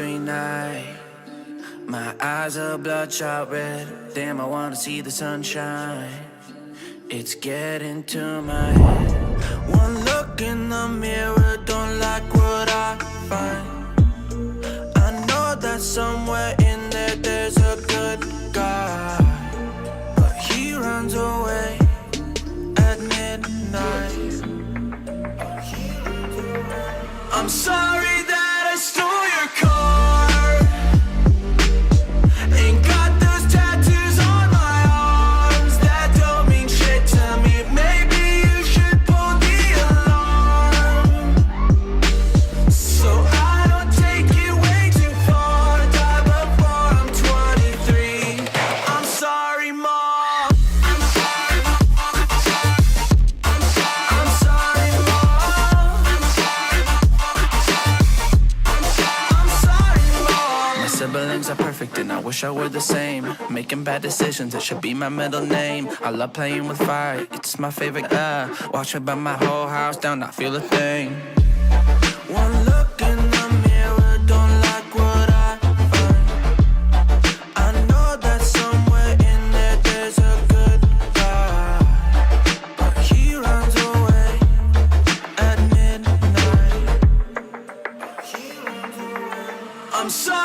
23 night. My eyes are bloodshot red. Damn, I wanna see the sunshine. It's getting to my head. One look in the mirror, don't like what I find. I know that somewhere in there there's a good guy, but he runs away at midnight. I'm sorry that I stole your car. Ain't got those tattoos on my arms that don't mean shit to me. Maybe you should pull the alarm, so I don't take it way too far. Die before I'm 23. I'm sorry, Mom. I'm sorry, Mom. I'm sorry, Mom. I'm sorry, Mom. My siblings are perfect and I wish I were the same. Making bad decisions, it should be my middle name. I love playing with fire, it's my favorite. Watch it burn my whole house down, not feel a thing. One look in the mirror, don't like what I find. I know that somewhere in there there's a good guy, but he runs away at midnight. I'm sorry.